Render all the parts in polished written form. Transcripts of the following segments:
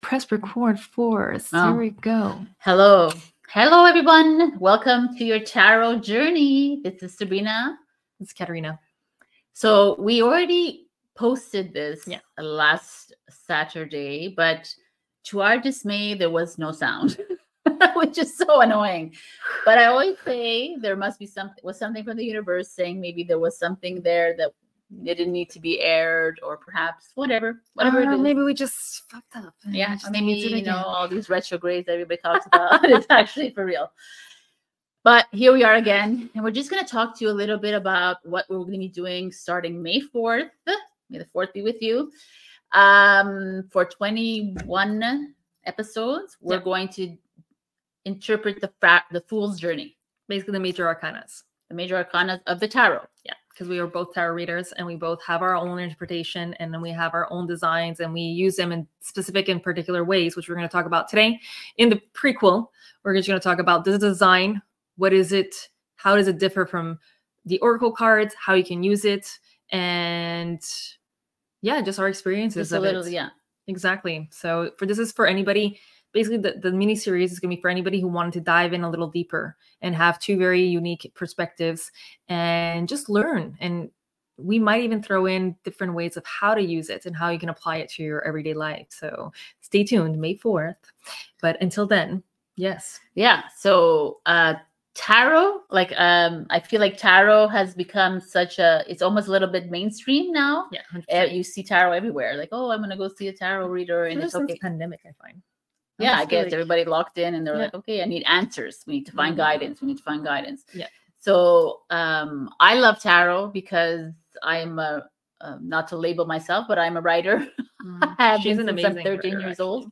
press record first. Here we go. Hello. Hello, everyone. Welcome to your tarot journey. This is Sabrina. It's Katarina. So we already posted this last Saturday, but to our dismay, there was no sound, which is so annoying. But I always say there must be something from the universe saying maybe there was something there that didn't need to be aired, or perhaps whatever it is. Maybe we just fucked up. Yeah, maybe all these retrogrades that everybody talks about. It's actually for real. But here we are again, and we're just going to talk to you a little bit about what we're going to be doing starting May 4th. May the 4th be with you. For 21 episodes, we're going to interpret the Fool's Journey. Basically, the major arcanas. The major arcana of the tarot. Yeah, because we are both tarot readers and we both have our own interpretation, and then we have our own designs and we use them in specific and particular ways, which we're going to talk about today. In the prequel, we're just going to talk about the design. What is it? How does it differ from the oracle cards? How you can use it? And yeah, just our experiences of it. Yeah. Exactly. So this is for anybody. Basically, the mini series is going to be for anybody who wanted to dive in a little deeper and have two very unique perspectives and just learn. And we might even throw in different ways of how to use it and how you can apply it to your everyday life. So stay tuned, May 4th. But until then, yes. Yeah. So tarot, I feel like tarot has become it's almost a little bit mainstream now. Yeah. You see tarot everywhere. Like, oh, I'm going to go see a tarot reader. And it's okay. Pandemic, I find. Yeah, I guess everybody locked in and they're like, okay, I need answers. We need to find guidance. We need to find guidance. Yeah. So I love tarot because I'm not to label myself, but I'm a writer. I have been since I'm 13 years old.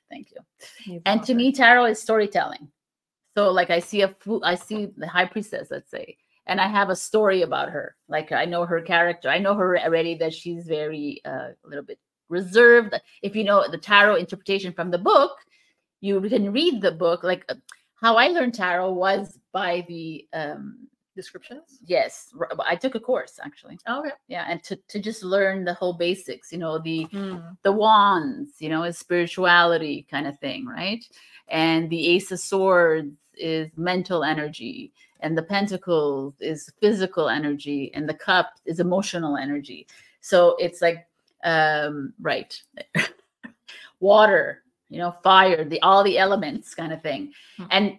Thank you. And to me, tarot is storytelling. So like I see the high priestess, let's say, and I have a story about her. Like I know her character. I know her already, that she's very a little bit reserved. If you know the tarot interpretation from the book, you can read the book. Like how I learned tarot was by the descriptions. Yes, I took a course actually. Oh, okay. Yeah, and to just learn the whole basics. The wands. Is spirituality kind of thing, right? And the Ace of Swords is mental energy, and the Pentacles is physical energy, and the Cup is emotional energy. So it's like right. Water, fire, all the elements kind of thing. And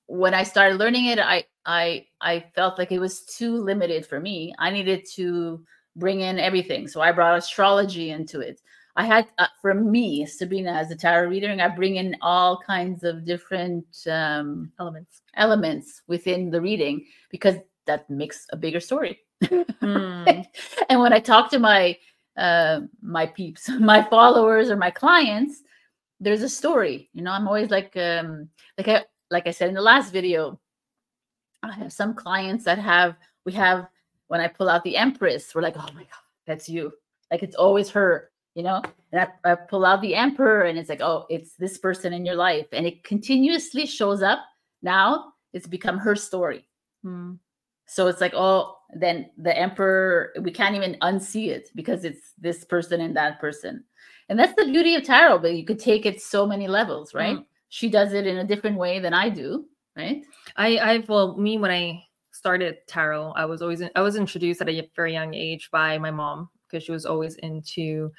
when I started learning it, I felt like it was too limited for me. I needed to bring in everything. So I brought astrology into it. I had, for me, Sabrina, as a tarot reader, I bring in all kinds of different elements within the reading, because that makes a bigger story. And when I talk to my peeps, my followers, or my clients, there's a story. I'm always like I said in the last video, I have some clients that when I pull out the Empress, we're like, oh my God, that's you. Like it's always her, and I pull out the Emperor, and it's like, oh, it's this person in your life, and it continuously shows up. Now it's become her story. So it's like, oh, then the Emperor, we can't even unsee it because it's this person and that person. And that's the beauty of tarot, but you could take it so many levels, right? She does it in a different way than I do, right? When I started tarot, I was introduced at a very young age by my mom, because she was always into,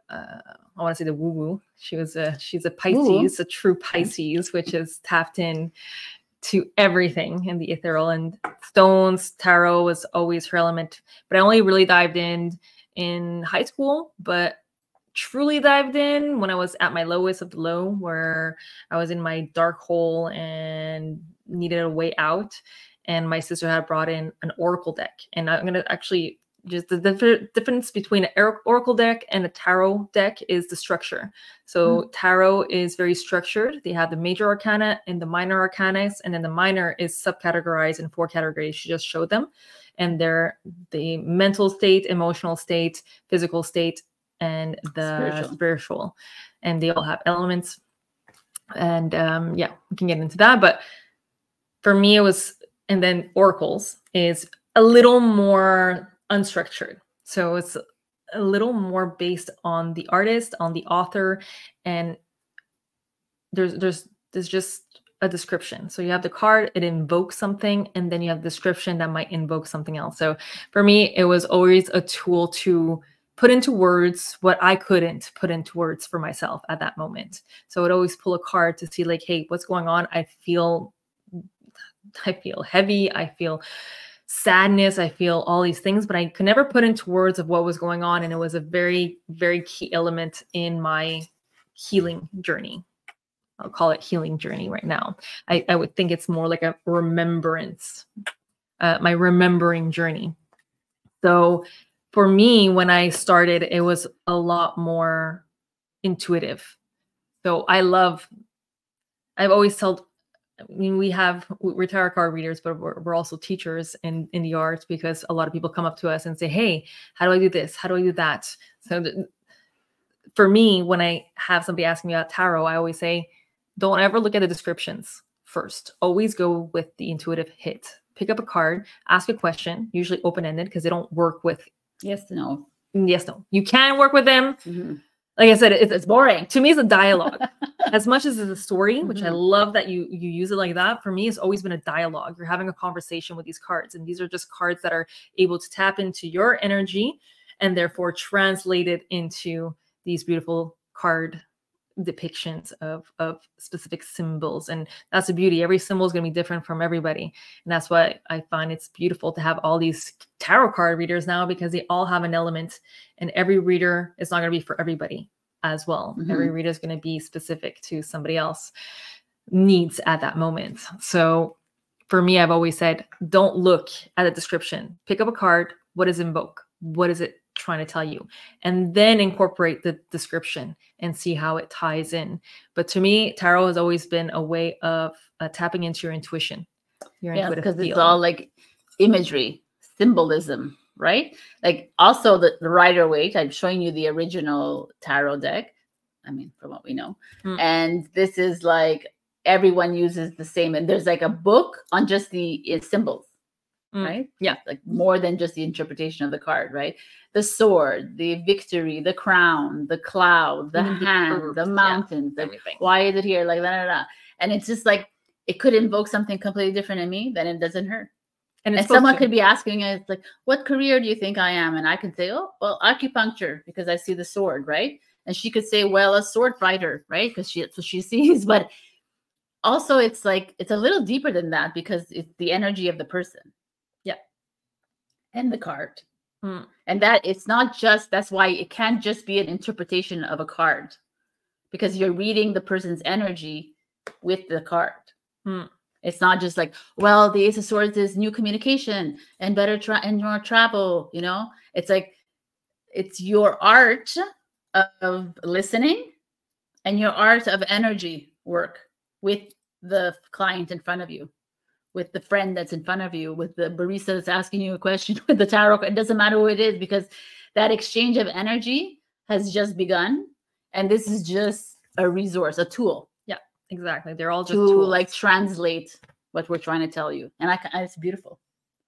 I want to say the woo-woo. She's a Pisces, a true Pisces, which is tapped in to everything in the ethereal, and stones, tarot was always her element. But I only really dived in high school, but truly dived in when I was at my lowest of the low, where I was in my dark hole and needed a way out. And my sister had brought in an oracle deck, and I'm going to actually just the difference between an oracle deck and a tarot deck is the structure. So tarot is very structured. They have the major arcana and the minor arcana, and then the minor is subcategorized in 4 categories. She just showed them, and they're the mental state, emotional state, physical state, and the spiritual. And they all have elements. And we can get into that. But for me, it was, and then oracles is a little more unstructured. So it's a little more based on the artist, on the author, and there's just a description. So you have the card, it invokes something, and then you have description that might invoke something else. So for me, it was always a tool to put into words what I couldn't put into words for myself at that moment. So I'd always pull a card to see like, hey, what's going on? I feel heavy. I feel sadness. I feel all these things, but I could never put into words of what was going on. And it was a very, very key element in my healing journey. I'll call it healing journey right now. I would think it's more like a remembrance, my remembering journey. So for me, when I started, it was a lot more intuitive. So I've always told, I mean, we're tarot card readers, but we're also teachers in the arts, because a lot of people come up to us and say, hey, how do I do this? How do I do that? So for me, when I have somebody asking me about tarot, I always say, don't ever look at the descriptions first. Always go with the intuitive hit. Pick up a card, ask a question, usually open-ended, because they don't work with yes, no. Yes, no. You can work with them. Mm-hmm. Like I said, it's boring. To me, it's a dialogue. As much as it's a story, which I love that you use it like that. For me, it's always been a dialogue. You're having a conversation with these cards. And these are just cards that are able to tap into your energy and therefore translate it into these beautiful card depictions of specific symbols. And that's the beauty. Every symbol is going to be different from everybody. And that's why I find it's beautiful to have all these tarot card readers now, because they all have an element, and every reader is not going to be for everybody as well. Every reader is going to be specific to somebody else needs at that moment. So for me, I've always said, don't look at the description. Pick up a card. What does it invoke? What is it trying to tell you? And then incorporate the description and see how it ties in. But to me, tarot has always been a way of tapping into your intuition. Because it's all like imagery, symbolism, right? Like also the Rider-Waite, I'm showing you the original tarot deck. I mean, from what we know. And this is like, everyone uses the same. And there's like a book on just the symbols. Right? Yeah. Like more than just the interpretation of the card, right? The sword, the victory, the crown, the cloud, the hand, the mountain, everything. Why is it here? Like that. And it's just like, it could invoke something completely different in me than it does in her. And someone could be asking us like, what career do you think I am? And I can say, oh, well, acupuncture, because I see the sword, right? And she could say, well, a sword fighter, right? Because that's what she sees. But also it's like, it's a little deeper than that, because it's the energy of the person. And the card. And that it's not just, that's why it can't just be an interpretation of a card, because you're reading the person's energy with the card. It's not just like, well, the Ace of Swords is new communication and better and more travel, you know? It's like, it's your art of listening and your art of energy work with the client in front of you, with the friend that's in front of you, with the barista that's asking you a question, with the tarot. It doesn't matter who it is, because that exchange of energy has just begun. And this is just a resource, a tool. Yeah, exactly. They're all just to tools. Like translate what we're trying to tell you. And it's beautiful.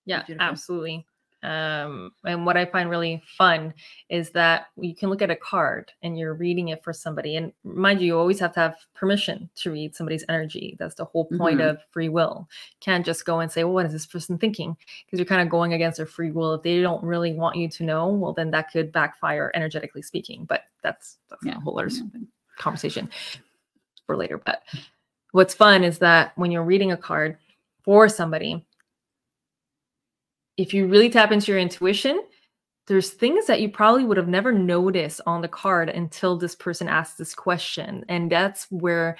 Yeah, absolutely. And what I find really fun is that you can look at a card and you're reading it for somebody. And mind you always have to have permission to read somebody's energy. That's the whole point of free will. You can't just go and say, well, what is this person thinking? Because you're kind of going against their free will. If they don't really want you to know, well, then that could backfire, energetically speaking. But that's a whole other conversation for later. But what's fun is that when you're reading a card for somebody, if you really tap into your intuition, there's things that you probably would have never noticed on the card until this person asked this question. And that's where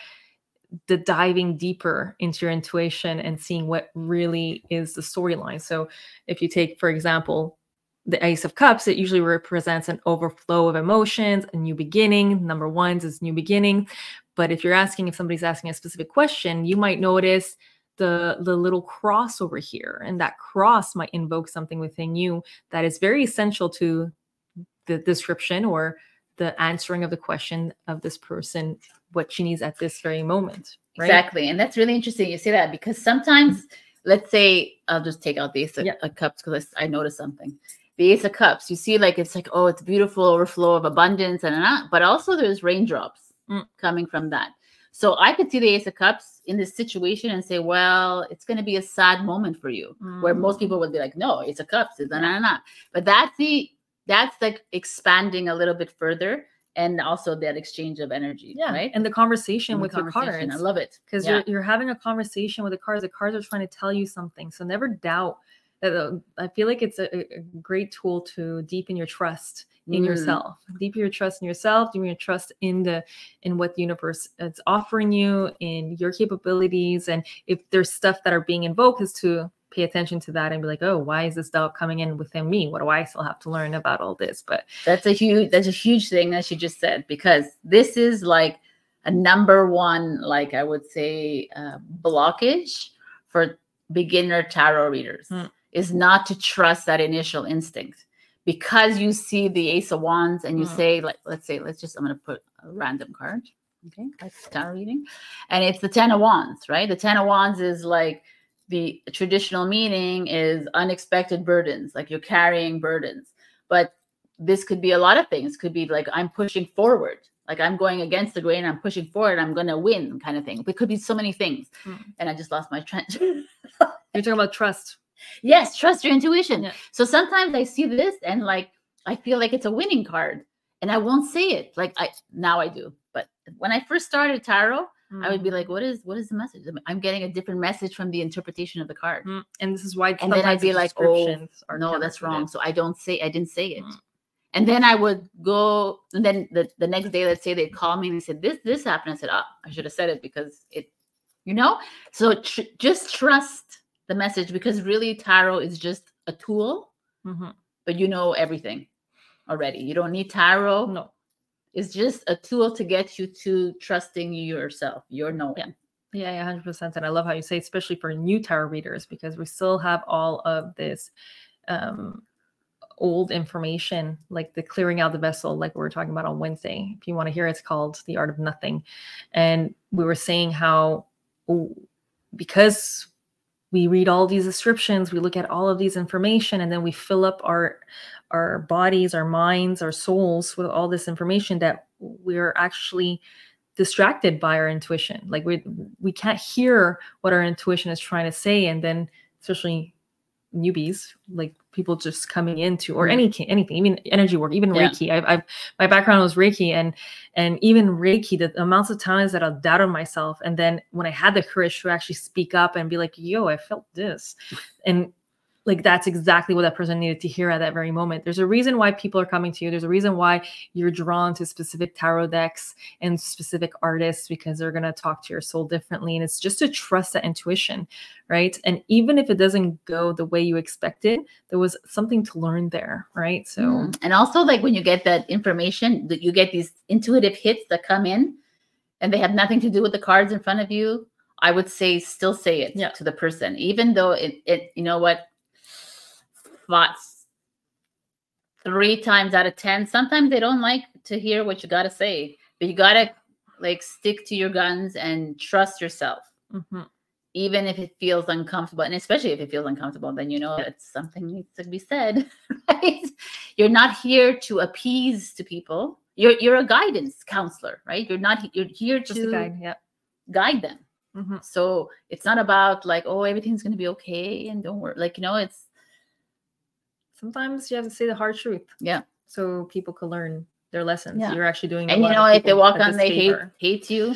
the diving deeper into your intuition and seeing what really is the storyline. So if you take, for example, the Ace of Cups, it usually represents an overflow of emotions, a new beginning. Number one is new beginning. But if if somebody's asking a specific question, you might notice the little cross over here, and that cross might invoke something within you that is very essential to the description or the answering of the question of this person, what she needs at this very moment. Right? Exactly. And that's really interesting you say that, because sometimes, let's say, I'll just take out these cups because I noticed something. the Ace of Cups, you see like, it's like, oh, it's beautiful overflow of abundance but also there's raindrops coming from that. So I could see the Ace of Cups in this situation and say, well, it's going to be a sad moment for you, where most people would be like, no, Ace of Cups is But that's like expanding a little bit further, and also that exchange of energy, right? And the conversation with your cards. I love it, because you're having a conversation with the cards. The cards are trying to tell you something, so never doubt that. I feel like it's a great tool to deepen your trust in yourself, deepen your trust in yourself, deepen your trust in what the universe is offering you, in your capabilities. And if there's stuff that are being invoked, is to pay attention to that and be like, oh, why is this doubt coming in within me? What do I still have to learn about all this? But that's a huge thing that you just said, because this is like a number one, like I would say, blockage for beginner tarot readers is not to trust that initial instinct. Because you see the Ace of Wands and you say, like, I'm going to put a random card. Okay. That's tarot reading. And it's the 10 of Wands, right? The 10 of Wands is like, the traditional meaning is unexpected burdens, like you're carrying burdens. But this could be a lot of things. Could be like, I'm pushing forward, like I'm going against the grain, I'm pushing forward, I'm going to win kind of thing. It could be so many things. And I just lost my trend. You're talking about trust. Yes, trust your intuition. Yeah. So sometimes I see this and like I feel like it's a winning card, and I won't say it. Like now I do. But when I first started tarot, I would be like, what is the message? I'm getting a different message from the interpretation of the card. And this is why. And then I'd be like, oh, no, that's wrong. So I didn't say it. And then I would go, and then the next day, let's say they call me and they said, this happened. I said, I should have said it because it, so just trust the message, because really tarot is just a tool, but you know everything already. You don't need tarot. No. It's just a tool to get you to trusting yourself, your knowing. Yeah, 100%. And I love how you say, especially for new tarot readers, because we still have all of this old information, like the clearing out the vessel, like we were talking about on Wednesday. If you want to hear, it's called The Art of Nothing. And we were saying how, because we read all these descriptions, we look at all of these information, and then we fill up our bodies, our minds, our souls with all this information, that we're actually distracted by our intuition. Like we can't hear what our intuition is trying to say. And then especially newbies, like people just coming into, or anything, even energy work, even Reiki. My background was Reiki, and even Reiki, the amounts of times that I'll doubt on myself. And then when I had the courage to actually speak up and be like, yo, I felt this. And like, that's exactly what that person needed to hear at that very moment. There's a reason why people are coming to you. There's a reason why you're drawn to specific tarot decks and specific artists, because they're going to talk to your soul differently. And it's just to trust that intuition, right? And even if it doesn't go the way you expected, there was something to learn there, right? So, and also, like, when you get that information, that you get these intuitive hits that come in and they have nothing to do with the cards in front of you, I would say still say it to the person, even though it you know what, thoughts 3 times out of 10, sometimes they don't like to hear what you got to say, but you got to like stick to your guns and trust yourself, even if it feels uncomfortable. And especially if it feels uncomfortable, then you know that something needs to be said, right? You're not here to appease to people. You're a guidance counselor, right? You're here just to guide them. So it's not about like, oh, everything's going to be okay and don't worry. Like, it's, sometimes you have to say the hard truth. So people can learn their lessons. You're actually doing. And if they walk on, they hate you.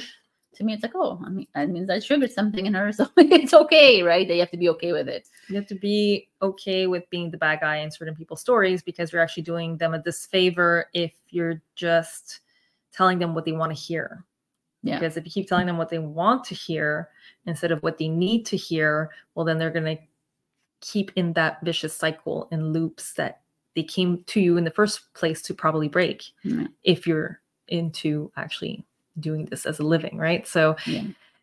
To me, it's like, oh, I mean, that means I triggered something in her, so it's okay, right? They have to be okay with it. You have to be okay with being the bad guy in certain people's stories, because you're actually doing them a disfavor if you're just telling them what they want to hear. Because if you keep telling them what they want to hear instead of what they need to hear, well, then they're going to keep in that vicious cycle and loops that they came to you in the first place to probably break, if you're into actually doing this as a living, right? So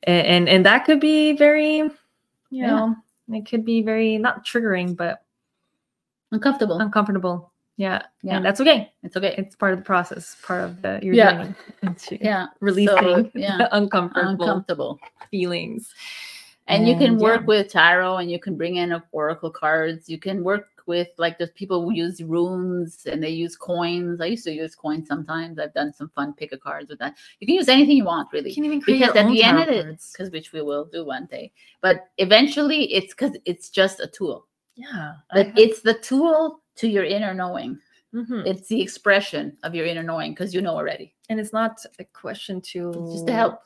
and that could be very, you know, it could be very not triggering, but uncomfortable. And that's okay. It's okay. It's part of the process, part of your journey into releasing the uncomfortable feelings. And you can work with tarot, and you can bring in oracle cards. You can work with, like, there's people who use runes and they use coins. I used to use coins sometimes. I've done some fun pick a cards with that. You can use anything you want, really. You can even create because your at own the end of tarot it, cards. because which we will do one day. But eventually, it's because it's just a tool. Yeah, But it's the tool to your inner knowing. Mm-hmm. It's the expression of your inner knowing because you know already. And it's not a question to It's just to help.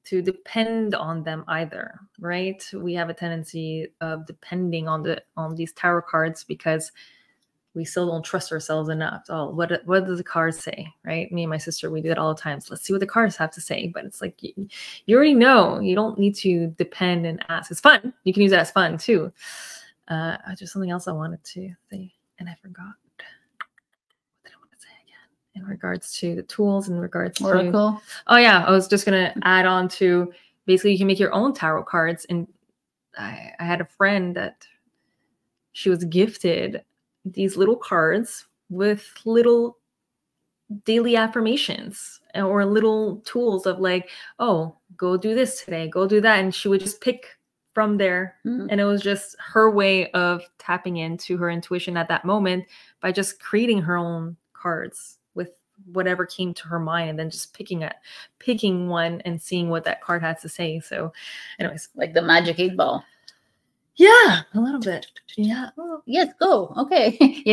To depend on them either, right? We have a tendency of depending on these tarot cards because we still don't trust ourselves enough. Oh, what does the cards say, right? Me and my sister, we do it all the time. So let's see what the cards have to say. But it's like you already know. You don't need to depend and ask. It's fun. You can use it as fun too. Just something else I wanted to say, and I forgot. In regards to the tools, in regards Oracle. Oh yeah, I was just gonna add on to basically you can make your own tarot cards. And I had a friend that she was gifted these little cards with little daily affirmations or little tools of like, oh, go do this today, go do that, and she would just pick from there. And it was just her way of tapping into her intuition at that moment by just creating her own cards with whatever came to her mind and then just picking one and seeing what that card has to say. So anyways, like the magic 8 ball. Yeah, a little bit. Yeah. Oh, yes, go. Okay.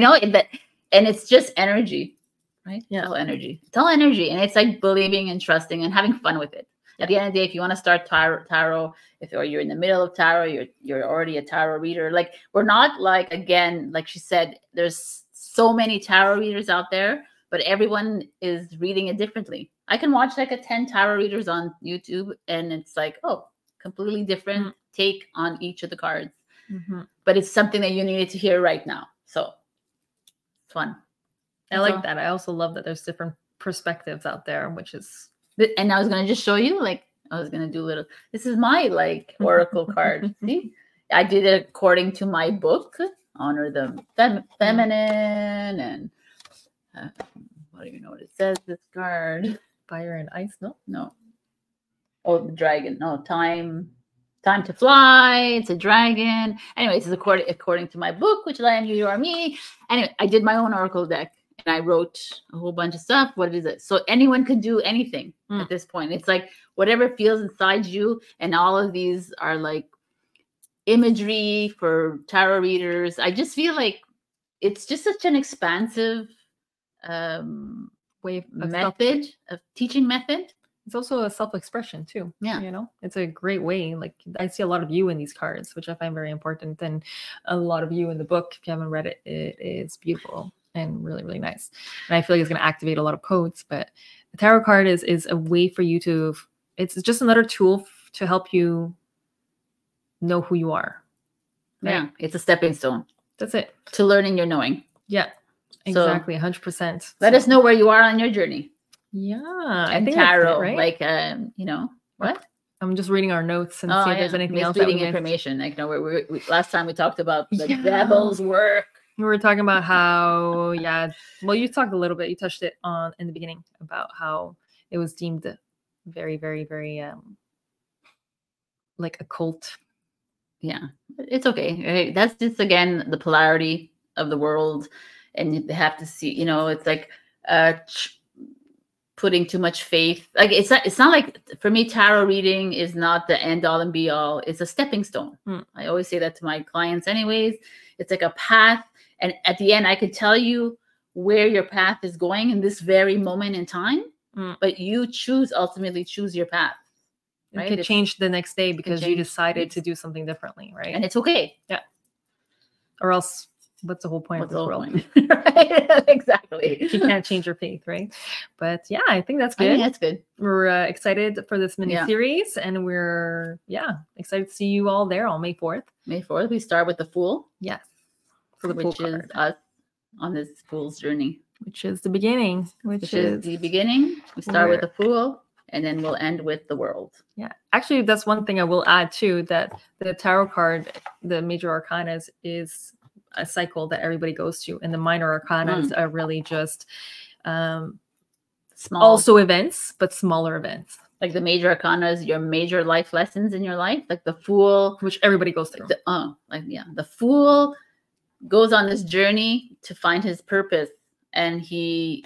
And it's just energy, right? Yeah. It's all energy. It's all energy. And it's like believing and trusting and having fun with it. At the end of the day, if you want to start tarot, or you're in the middle of tarot, you're already a tarot reader. Like, we're not like, again, like she said, there's so many tarot readers out there, but everyone is reading it differently. I can watch like 10 tarot readers on YouTube, and it's like, oh, completely different take on each of the cards. But it's something that you needed to hear right now. So it's fun. I like that. I also love that there's different perspectives out there, which is. And I was going to just show you, like, I was going to do this is my like oracle card. See, I did it according to my book, Honor the Feminine, and I don't even know what it says. This card, Fire and Ice. No. Oh, the dragon. No, Time to Fly. It's a dragon. Anyways, it's according to my book, which is I Am You, You Are Me. Anyway, I did my own oracle deck. And I wrote a whole bunch of stuff. What is it? So anyone can do anything at this point. It's like whatever feels inside you. And all of these are like imagery for tarot readers. I just feel like it's just such an expansive method of teaching method. It's also a self-expression too. Yeah. You know, it's a great way. Like, I see a lot of you in these cards, which I find very important. And a lot of you in the book. If you haven't read it, it is beautiful and really, really nice. And I feel like it's going to activate a lot of codes, but the tarot card is a way for you to, it's just another tool to help you know who you are. Right? Yeah. It's a stepping stone. That's it. To learning your knowing. Yeah, exactly. 100%. Let us know where you are on your journey. Yeah. I think tarot, right? Like, what? I'm just reading our notes and see if there's anything else. Reading information. Like, we last time we talked about the devil's work. We were talking about how, well, you talked a little bit, you touched it on in the beginning about how it was deemed very, very, very, like a cult. Yeah, it's okay. That's just, again, the polarity of the world. And they have to see, it's like putting too much faith. Like, it's not like, for me, tarot reading is not the end all and be all. It's a stepping stone. I always say that to my clients anyways. It's like a path. And at the end, I could tell you where your path is going in this very moment in time, but you ultimately choose your path. Right? It could change the next day because you decided to do something differently, right? And it's okay. Yeah. Or else, what's the whole point of this world? Right? Exactly. You can't change your faith, right? But yeah, I think that's good. I think that's good. We're excited for this mini series, and we're excited to see you all there on May 4th. May 4th, we start with the Fool. Yes. Which is us on this Fool's journey. Which is the beginning. Which is the beginning. We start with the Fool, and then we'll end with the World. Yeah. Actually, that's one thing I will add too, that the tarot card, the Major Arcana is a cycle that everybody goes to. And the Minor Arcanas are really just small. Also events, but smaller events. Like the Major Arcana is your major life lessons in your life. Like the Fool. Which everybody goes through. The Fool goes on this journey to find his purpose, and he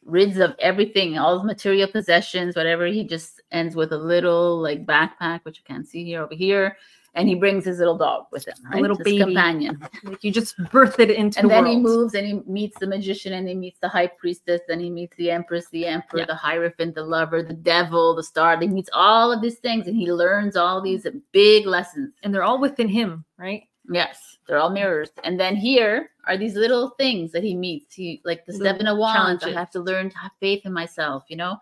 rids of everything, all his material possessions, whatever. He just ends with a little like backpack, which you can't see here over here. And he brings his little dog with him, right? A little his baby companion. Like you just birthed it into and the then world. he moves and he meets the magician, and he meets the high priestess, then he meets the empress, the emperor, the hierophant, the lover, the devil, the star. He meets all of these things, and he learns all these big lessons. And they're all within him, right? Yes, they're all mirrors. And then here are these little things that he meets. He like the Seven of Wands. I have to learn to have faith in myself, you know.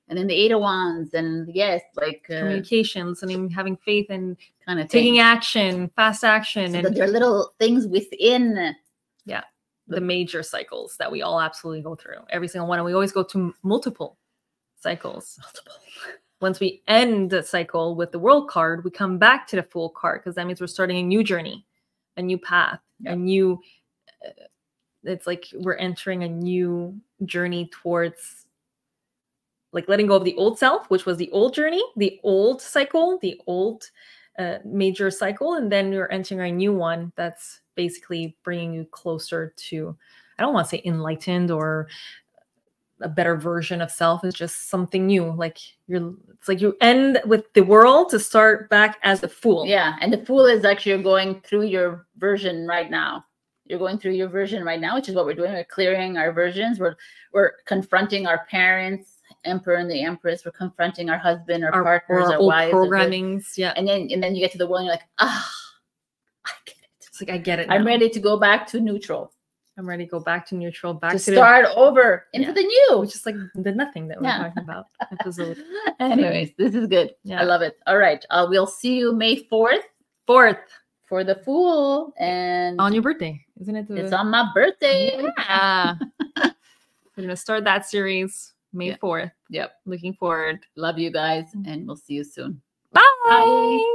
And then the Eight of Wands, and yes, like communications and having faith and kind of taking action, fast action, so and there are little things within. Yeah, the major cycles that we all absolutely go through. Every single one, and we always go to multiple cycles. Once we end the cycle with the World card, we come back to the Fool card, because that means we're starting a new journey, a new path, a new. It's like we're entering a new journey towards. Like letting go of the old self, which was the old journey, the old cycle, the old major cycle. And then you're entering a new one that's basically bringing you closer to, I don't want to say enlightened or a better version of self. It's just something new. Like it's like you end with the world to start back as the Fool. Yeah. And the Fool is actually you're going through your version right now. You're going through your version right now, which is what we're doing. We're clearing our versions. We're confronting our parents, Emperor and the Empress. We're confronting our husband, our partners, our old wives, programmings. Yeah. And then you get to the one, you're like, I get it. It's like I get it now. I'm ready to go back to neutral. I'm ready to go back to neutral, back to start over into the new. Which is like the nothing that we're talking about episode. Anyways, this is good. Yeah. I love it. All right. We'll see you May 4th. For the Fool. And on your birthday, isn't it? It's on my birthday. Yeah. We're gonna start that series May 4th. Yep. Looking forward. Love you guys, and we'll see you soon. Bye.